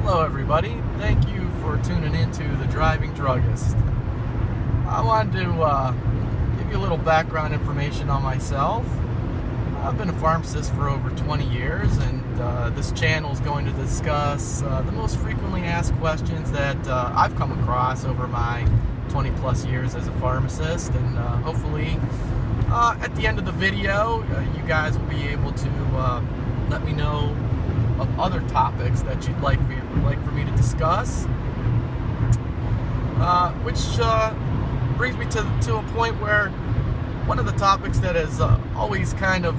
Hello everybody, thank you for tuning into The Driving Druggist. I wanted to give you a little background information on myself. I've been a pharmacist for over 20 years, and this channel is going to discuss the most frequently asked questions that I've come across over my 20 plus years as a pharmacist, and hopefully at the end of the video you guys will be able to let me know of other topics that you'd like for me to discuss, which brings me to a point where one of the topics that has always kind of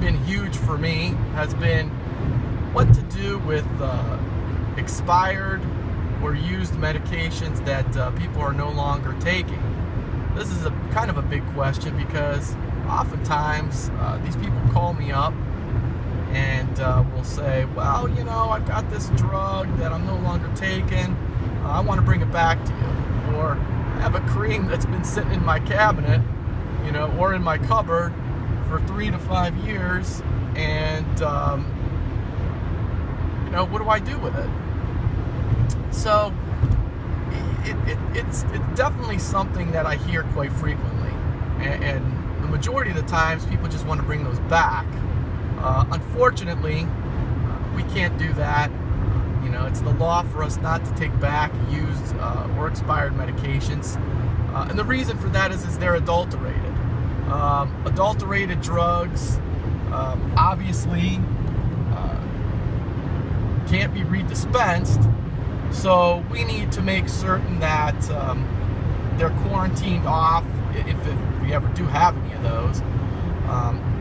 been huge for me has been what to do with expired or used medications that people are no longer taking. This is a kind of a big question because oftentimes these people call me up and will say, well, you know, I've got this drug that I'm no longer taking. I want to bring it back to you. Or I have a cream that's been sitting in my cabinet, you know, or in my cupboard for 3 to 5 years, and you know, what do I do with it? So it's definitely something that I hear quite frequently, and the majority of the times people just want to bring those back. Unfortunately, we can't do that. You know, it's the law for us not to take back used or expired medications, and the reason for that is they're adulterated. Adulterated drugs obviously can't be redispensed, so we need to make certain that they're quarantined off, if we ever do have any of those,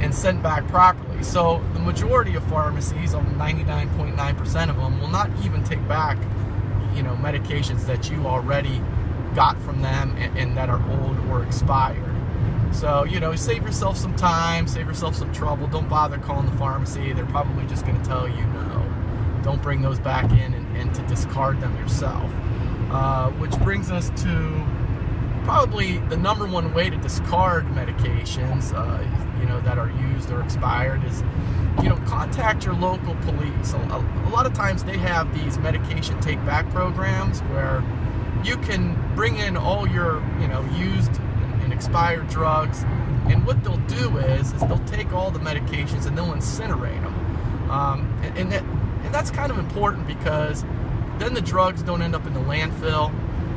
and sent back properly. So the majority of pharmacies, 99.9% of them, will not even take back, you know, medications that you already got from them and that are old or expired. So, you know, save yourself some time, save yourself some trouble. Don't bother calling the pharmacy. They're probably just going to tell you no. Don't bring those back in and to discard them yourself. Which brings us to probably the number one way to discard medications, you know, that are used or expired is, you know, contact your local police. A lot of times they have these medication take-back programs where you can bring in all your, you know, used and expired drugs, and what they'll do is they'll take all the medications and they'll incinerate them, and that's kind of important because then the drugs don't end up in the landfill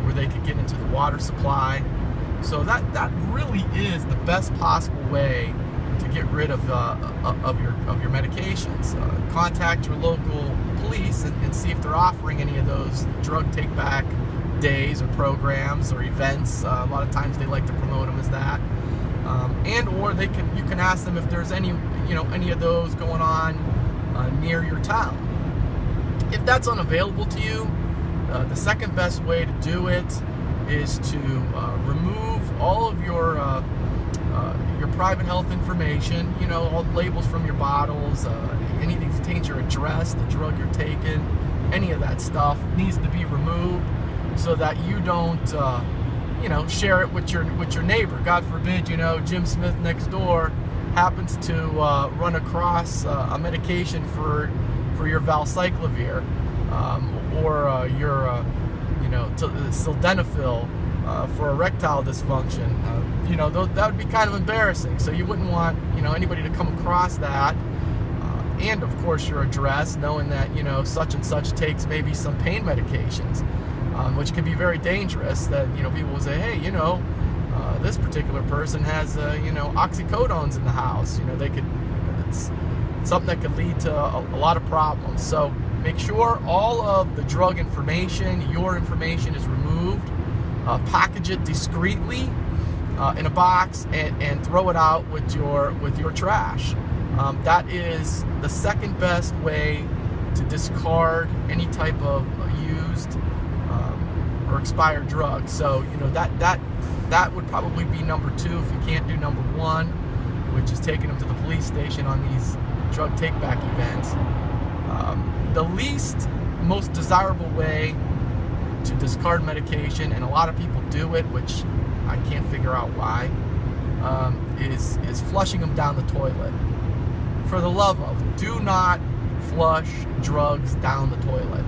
where they could get into the water supply. So that really is the best possible way to get rid of your medications. Contact your local police and see if they're offering any of those drug take-back days or programs or events. A lot of times they like to promote them as that, and or you can ask them if there's any of those going on near your town. If that's unavailable to you, the second best way to do it is to remove all of your private health information, you know, all the labels from your bottles, anything that contains your address, the drug you're taking, any of that stuff needs to be removed so that you don't, you know, share it with your neighbor. God forbid, you know, Jim Smith next door happens to run across a medication for your valcyclovir, or your you know, sildenafil for erectile dysfunction. You know, that would be kind of embarrassing. So you wouldn't want, you know, anybody to come across that, and of course your address, knowing that, you know, such and such takes maybe some pain medications, which can be very dangerous. That, you know, people will say, hey, you know, this particular person has you know, oxycodones in the house. You know, it's something that could lead to a lot of problems. So make sure all of the drug information, your information, is removed. Package it discreetly in a box and throw it out with your trash. That is the second best way to discard any type of used or expired drugs. So, you know, that would probably be number 2 if you can't do number 1, which is taking them to the police station on these drug take-back events. The least most desirable way to discard medication, and a lot of people do it, which I can't figure out why, is flushing them down the toilet. For the love of, do not flush drugs down the toilet.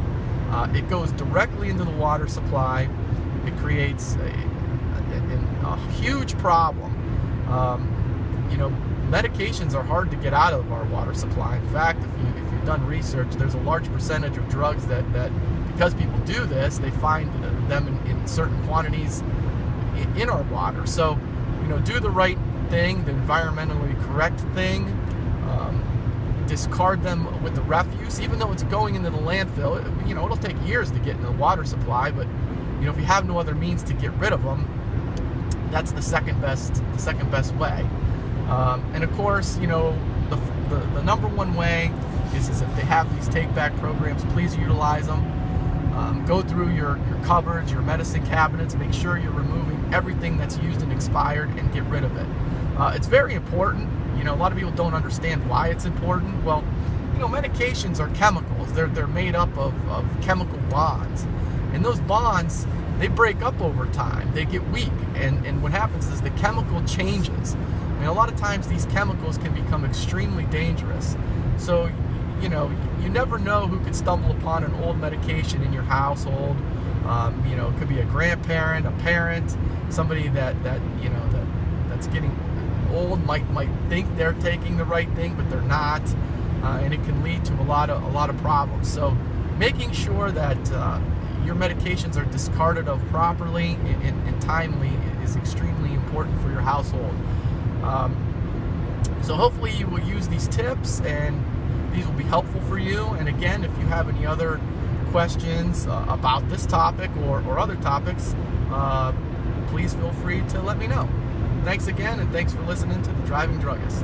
It goes directly into the water supply. It creates a huge problem. You know, medications are hard to get out of our water supply. In fact, if you've done research, there's a large percentage of drugs that because people do this, they find them in certain quantities in our water. So, you know, do the right thing, the environmentally correct thing. Discard them with the refuse, even though it's going into the landfill. You know, it'll take years to get into the water supply, but you know, if you have no other means to get rid of them, that's the second best way. And of course, you know, the number one way is if they have these take-back programs, please utilize them. Go through your cupboards, your medicine cabinets, make sure you're removing everything that's used and expired and get rid of it. It's very important. You know, a lot of people don't understand why it's important. Well, you know, medications are chemicals. They're made up of chemical bonds. And those bonds, they break up over time. They get weak. And what happens is the chemical changes. I mean, a lot of times these chemicals can become extremely dangerous. So, you know, you never know who could stumble upon an old medication in your household. You know, it could be a grandparent, a parent, somebody that's getting old might think they're taking the right thing, but they're not, and it can lead to a lot of problems. So, making sure that your medications are discarded of properly and timely is extremely important for your household. So hopefully you will use these tips and these will be helpful for you. And again, if you have any other questions about this topic or other topics, please feel free to let me know. Thanks again, and thanks for listening to The Driving Druggist.